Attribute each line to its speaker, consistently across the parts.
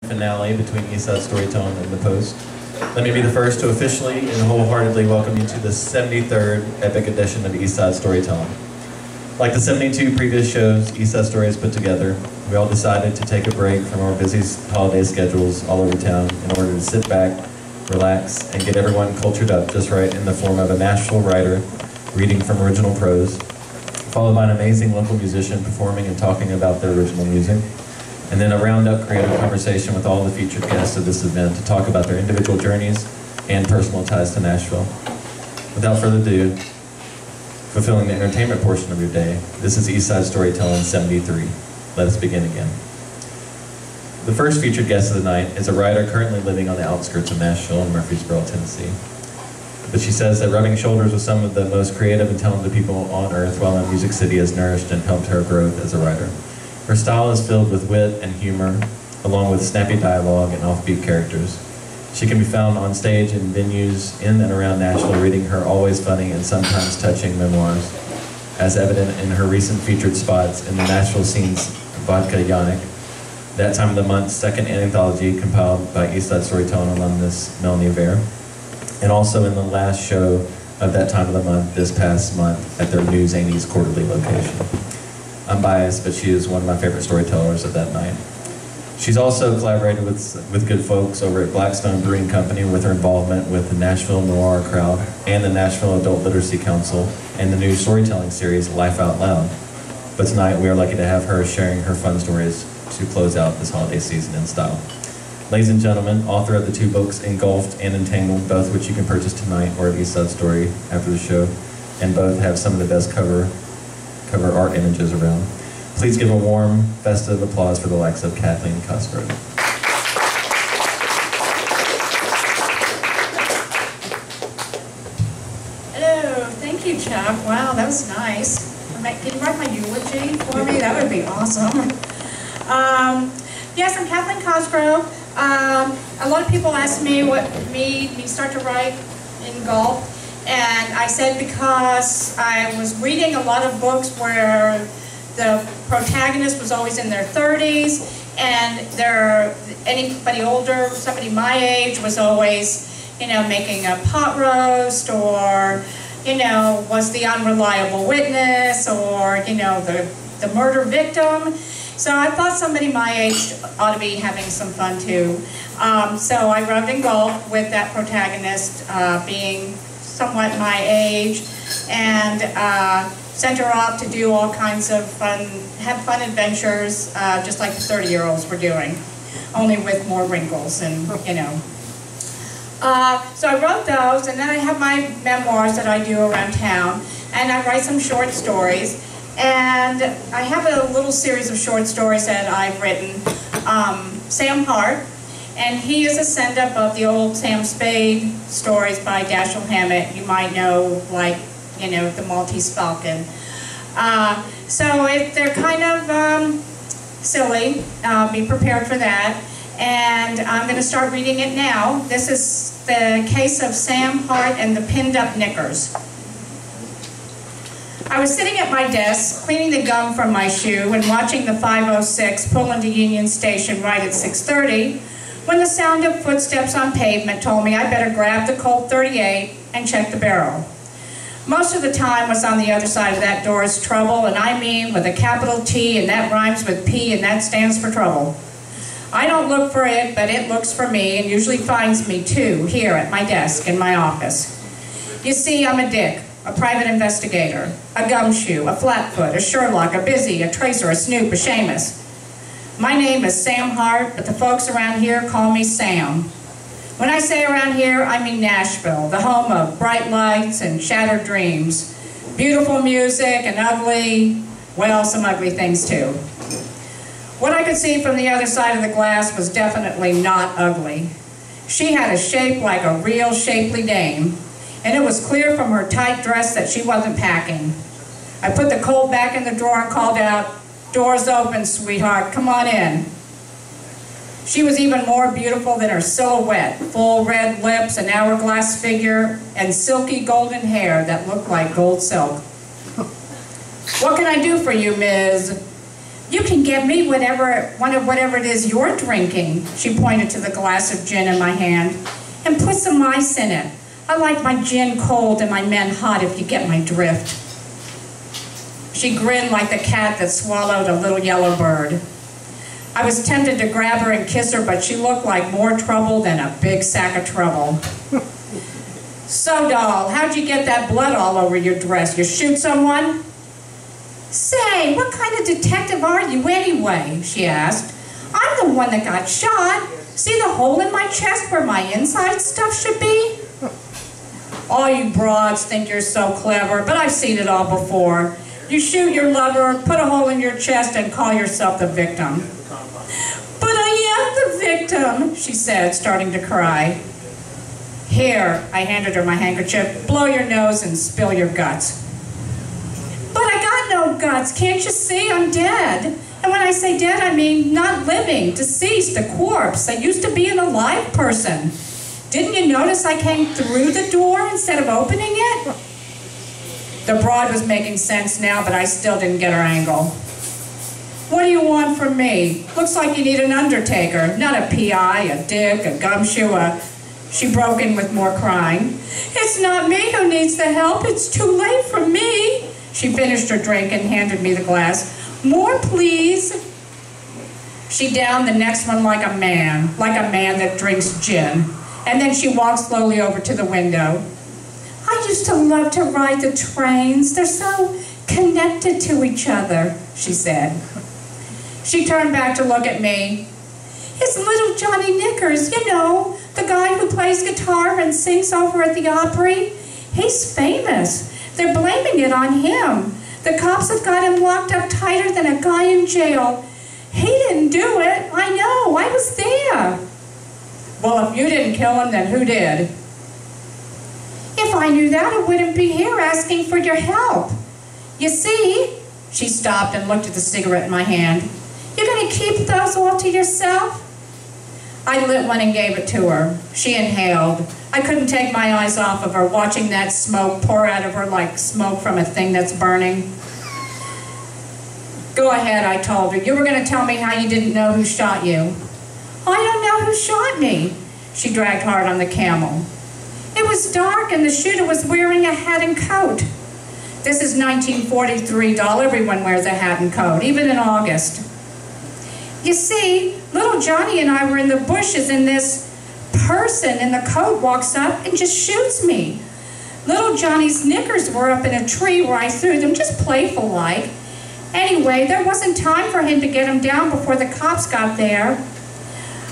Speaker 1: finale between Eastside Storytelling and The Post. Let me be the first to officially and wholeheartedly welcome you to the 73rd epic edition of Eastside Storytelling. Like the 72 previous shows Eastside Story has put together, we all decided to take a break from our busy holiday schedules all over town in order to sit back, relax, and get everyone cultured up just right in the form of a Nashville writer reading from original prose, followed by an amazing local musician performing and talking about their original music, and then a round-up creative conversation with all the featured guests of this event to talk about their individual journeys and personal ties to Nashville. Without further ado, fulfilling the entertainment portion of your day, this is Eastside Storytelling 73. Let us begin again. The first featured guest of the night is a writer currently living on the outskirts of Nashville in Murfreesboro, Tennessee. But she says that rubbing shoulders with some of the most creative and talented people on earth while in Music City has nourished and helped her growth as a writer. Her style is filled with wit and humor, along with snappy dialogue and offbeat characters. She can be found on stage in venues in and around Nashville reading her always funny and sometimes touching memoirs, as evident in her recent featured spots in the Nashville Scene's Vodka Yannick, That Time of the Month's second anthology compiled by Eastside Storytelling alumnus Melanie Vare, and also in the last show of That Time of the Month this past month at their New Zanies quarterly location. I'm biased, but she is one of my favorite storytellers of that night. She's also collaborated with good folks over at Blackstone Brewing Company with her involvement with the Nashville Noir Crowd and the Nashville Adult Literacy Council and the new storytelling series Life Out Loud. But tonight we are lucky to have her sharing her fun stories to close out this holiday season in style. Ladies and gentlemen, author of the two books Engulfed and Entangled, both which you can purchase tonight or at Eastside Story after the show, and both have some of the best cover art images around. Please give a warm, festive applause for the likes of Kathleen Cosgrove.
Speaker 2: Hello, thank you, Chuck. Wow, that was nice. Can you write my eulogy for me? That would be awesome. Yes, I'm Kathleen Cosgrove. A lot of people ask me what made me start to write Engulfed, and I said because I was reading a lot of books where the protagonist was always in their 30s, and anybody older, somebody my age, was always, making a pot roast, or, was the unreliable witness, or, the murder victim. So I thought somebody my age ought to be having some fun too. So I wrote Engulfed with that protagonist being somewhat my age, and sent her off to do all kinds of have fun adventures, just like the 30-year-olds were doing, only with more wrinkles and, So I wrote those, and then I have my memoirs that I do around town, and I write some short stories. And I have a little series of short stories that I've written. Sam Hart, and he is a send-up of the old Sam Spade stories by Dashiell Hammett. You might know, like, the Maltese Falcon. So they're kind of silly. Be prepared for that. And I'm going to start reading it now. This is the case of Sam Hart and the pinned-up Knickers. I was sitting at my desk, cleaning the gum from my shoe and watching the 506 pull into Union Station right at 6:30, when the sound of footsteps on pavement told me I better grab the Colt 38 and check the barrel. Most of the time what's on the other side of that door is trouble, and I mean with a capital T, and that rhymes with P, and that stands for trouble. I don't look for it, but it looks for me, and usually finds me too, here at my desk in my office. You see, I'm a dick. A private investigator, a gumshoe, a flatfoot, a Sherlock, a busy, a tracer, a snoop, a Seamus. My name is Sam Hart, but the folks around here call me Sam. When I say around here, I mean Nashville, the home of bright lights and shattered dreams, beautiful music and some ugly things too. What I could see from the other side of the glass was definitely not ugly. She had a shape like a real shapely dame, and it was clear from her tight dress that she wasn't packing. I put the Colt back in the drawer and called out, "Door's open, sweetheart, come on in." She was even more beautiful than her silhouette, full red lips, an hourglass figure, and silky golden hair that looked like gold silk. "What can I do for you, Ms.?" You can get me one of whatever it is you're drinking. She pointed to the glass of gin in my hand. And put some ice in it. I like my gin cold and my men hot, if you get my drift. She grinned like the cat that swallowed a little yellow bird. I was tempted to grab her and kiss her, but she looked like more trouble than a big sack of trouble. So, doll, how'd you get that blood all over your dress? You shoot someone? Say, what kind of detective are you anyway? She asked. I'm the one that got shot. See the hole in my chest where my inside stuff should be? All you broads think you're so clever, but I've seen it all before. You shoot your lover, put a hole in your chest, and call yourself the victim. But I am the victim, she said, starting to cry. Here, I handed her my handkerchief, blow your nose and spill your guts. But I got no guts, can't you see? I'm dead. And when I say dead, I mean not living, deceased, a corpse. I used to be an alive person. Didn't you notice I came through the door instead of opening it? The broad was making sense now, but I still didn't get her angle. What do you want from me? Looks like you need an undertaker, not a PI, a dick, a gumshoe, She broke in with more crying. It's not me who needs the help. It's too late for me. She finished her drink and handed me the glass. More, please. She downed the next one like a man that drinks gin. And then she walked slowly over to the window. I used to love to ride the trains. They're so connected to each other, she said. She turned back to look at me. It's little Johnny Knickers, you know, the guy who plays guitar and sings over at the Opry. He's famous. They're blaming it on him. The cops have got him locked up tighter than a guy in jail. He didn't do it. I know. I was there. Well, if you didn't kill him, then who did? If I knew that, I wouldn't be here asking for your help. You see, she stopped and looked at the cigarette in my hand. You're going to keep those all to yourself? I lit one and gave it to her. She inhaled. I couldn't take my eyes off of her, watching that smoke pour out of her like smoke from a thing that's burning. Go ahead, I told her. You were going to tell me how you didn't know who shot you. I don't know who shot me. She dragged hard on the camel. It was dark and the shooter was wearing a hat and coat. This is 1943, doll. Everyone wears a hat and coat, even in August. You see, little Johnny and I were in the bushes and this person in the coat walks up and just shoots me. Little Johnny's knickers were up in a tree where I threw them, just playful-like. Anyway, there wasn't time for him to get him down before the cops got there.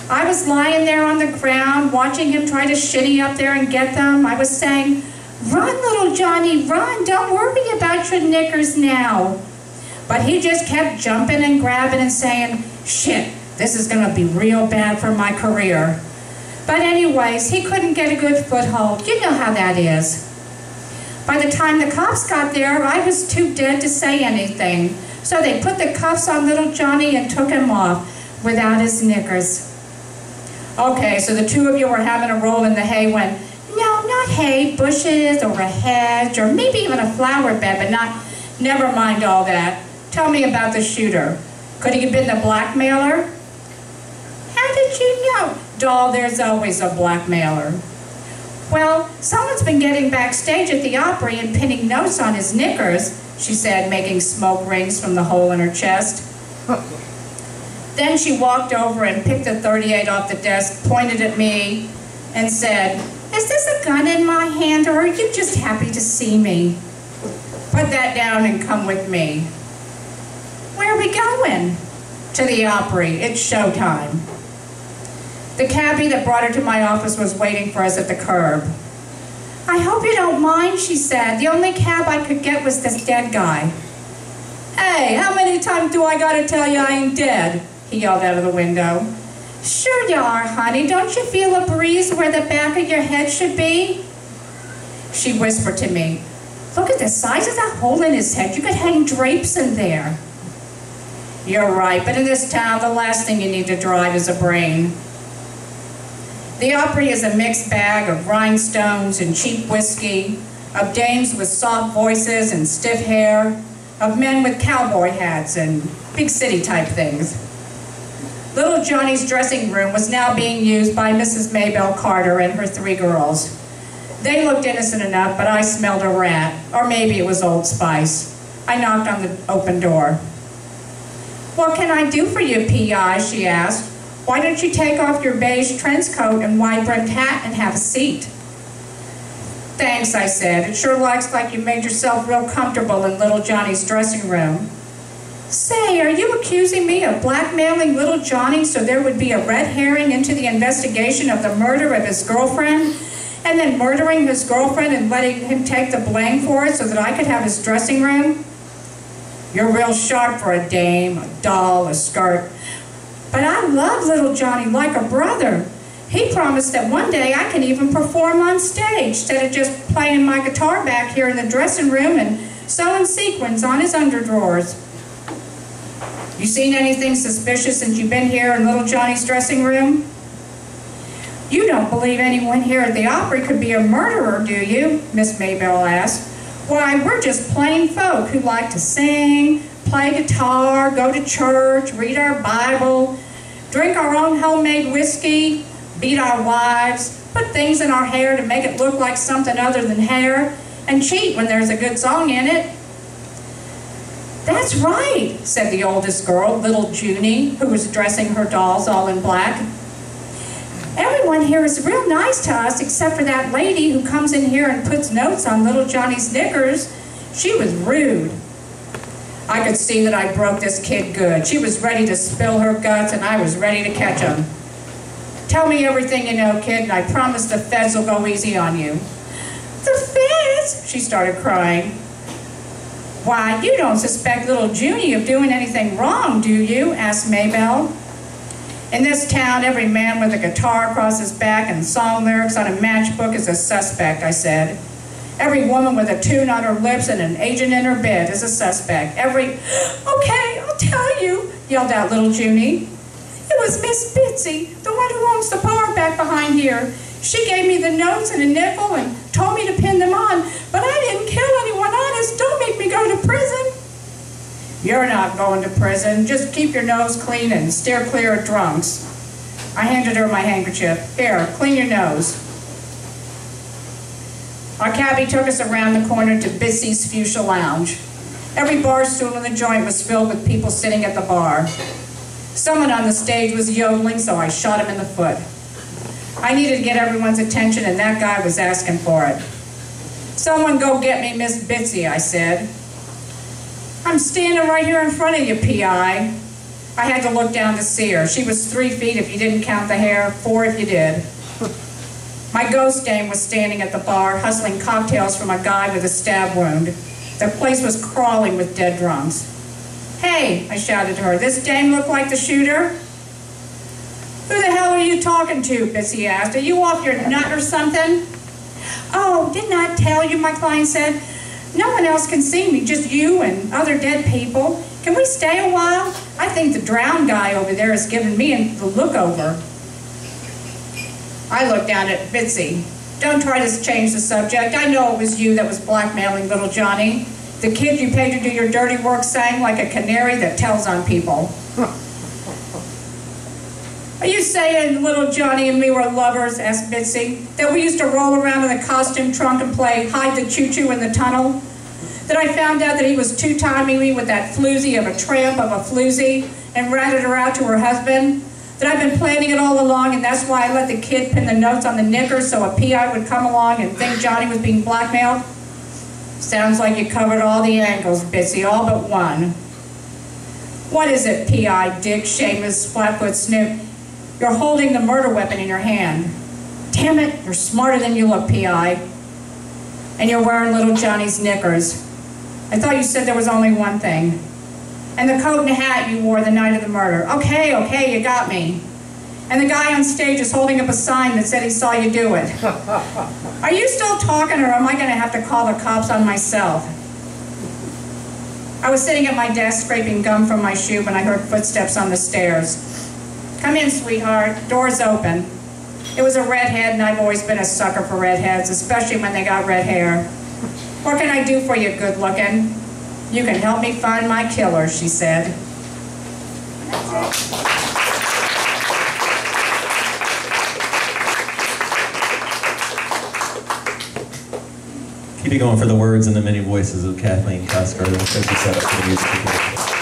Speaker 2: I was lying there on the ground, watching him try to shinny up there and get them. I was saying, run, little Johnny, run. Don't worry about your knickers now. But he just kept jumping and grabbing and saying, shit, this is going to be real bad for my career. But anyways, he couldn't get a good foothold. You know how that is. By the time the cops got there, I was too dead to say anything. So they put the cuffs on little Johnny and took him off without his knickers. Okay, so the two of you were having a roll in the hay when, no, not hay, bushes or a hedge or maybe even a flower bed, but never mind all that. Tell me about the shooter. Could he have been the blackmailer? How did you know? Doll, there's always a blackmailer. Well, someone's been getting backstage at the Opry and pinning notes on his knickers, she said, making smoke rings from the hole in her chest. Then she walked over and picked the .38 off the desk, pointed at me, and said, is this a gun in my hand, or are you just happy to see me? Put that down and come with me. Where are we going? To the Opry. It's showtime. The cabbie that brought her to my office was waiting for us at the curb. I hope you don't mind, she said. The only cab I could get was this dead guy. Hey, how many times do I gotta tell you I ain't dead? He yelled out of the window. Sure you are, honey. Don't you feel a breeze where the back of your head should be? She whispered to me, look at the size of that hole in his head. You could hang drapes in there. You're right, but in this town, the last thing you need to drive is a brain. The Opry is a mixed bag of rhinestones and cheap whiskey, of dames with soft voices and stiff hair, of men with cowboy hats and big city type things. Little Johnny's dressing room was now being used by Mrs. Maybelle Carter and her 3 girls. They looked innocent enough, but I smelled a rat, or maybe it was Old Spice. I knocked on the open door. "What can I do for you, P.I.?" she asked. "Why don't you take off your beige trench coat and wide-brimmed hat and have a seat?" "Thanks," I said. "It sure looks like you made yourself real comfortable in little Johnny's dressing room." "Say, are you accusing me of blackmailing little Johnny so there would be a red herring into the investigation of the murder of his girlfriend, and then murdering his girlfriend and letting him take the blame for it so that I could have his dressing room? You're real sharp for a dame, a doll, a skirt. But I love little Johnny like a brother. He promised that one day I can even perform on stage instead of just playing my guitar back here in the dressing room and sewing sequins on his underdrawers. You seen anything suspicious since you've been here in little Johnny's dressing room?" "You don't believe anyone here at the Opry could be a murderer, do you?" Miss Maybelle asked. "Why, we're just plain folk who like to sing, play guitar, go to church, read our Bible, drink our own homemade whiskey, beat our wives, put things in our hair to make it look like something other than hair, and cheat when there's a good song in it." "That's right," said the oldest girl, little Junie, who was dressing her dolls all in black. "Everyone here is real nice to us except for that lady who comes in here and puts notes on little Johnny's knickers. She was rude." I could see that I broke this kid good. She was ready to spill her guts and I was ready to catch them. "Tell me everything you know, kid, and I promise the feds will go easy on you." "The feds?" She started crying. "Why, you don't suspect little Junie of doing anything wrong, do you?" asked Maybelle. "In this town, every man with a guitar across his back and song lyrics on a matchbook is a suspect," I said. "Every woman with a tune on her lips and an agent in her bed is a suspect. Every—" "Okay, I'll tell you," yelled out little Junie. "It was Miss Bitsy, the one who owns the bar back behind here. She gave me the notes and a nickel and told me to pin them on, but I didn't kill anyone, honest. Don't make me go to prison." "You're not going to prison. Just keep your nose clean and steer clear of drunks." I handed her my handkerchief. "Here, clean your nose." Our cabbie took us around the corner to Bissy's Fuchsia Lounge. Every bar stool in the joint was filled with people sitting at the bar. Someone on the stage was yodeling, so I shot him in the foot. I needed to get everyone's attention, and that guy was asking for it. "Someone go get me Miss Bitsy," I said. "I'm standing right here in front of you, P.I." I had to look down to see her. She was 3 feet if you didn't count the hair, 4 if you did. My ghost dame was standing at the bar, hustling cocktails from a guy with a stab wound. The place was crawling with dead drunks. "Hey," I shouted to her, "this dame look like the shooter?" "Who the hell are you talking to?" Bitsy asked. "Are you off your nut or something?" "Oh, didn't I tell you?" my client said. "No one else can see me, just you and other dead people. Can we stay a while? I think the drowned guy over there is giving me the look over." I looked down at Bitsy. "Don't try to change the subject. I know it was you that was blackmailing little Johnny. The kid you paid to do your dirty work sang like a canary that tells on people." "Are you saying little Johnny and me were lovers?" asked Bitsy. "That we used to roll around in the costume trunk and play hide the choo-choo in the tunnel? That I found out that he was two-timing me with that floozy of a tramp of a floozy and ratted her out to her husband? That I've been planning it all along, and that's why I let the kid pin the notes on the knickers so a P.I. would come along and think Johnny was being blackmailed?" "Sounds like you covered all the angles, Bitsy, all but one." "What is it, P.I., Dick, Seamus, Flatfoot, Snoop? You're holding the murder weapon in your hand. Damn it, you're smarter than you look, P.I. And you're wearing little Johnny's knickers. I thought you said there was only one thing. And the coat and hat you wore the night of the murder. Okay, you got me. And the guy on stage is holding up a sign that said he saw you do it. Are you still talking, or am I going to have to call the cops on myself?" I was sitting at my desk scraping gum from my shoe when I heard footsteps on the stairs. "Come in, sweetheart. Door's open." It was a redhead, and I've always been a sucker for redheads, especially when they got red hair. "What can I do for you, good looking?" "You can help me find my killer," she said.
Speaker 1: Keep it going for the words and the many voices of Kathleen Cosgrove as we set up for the music.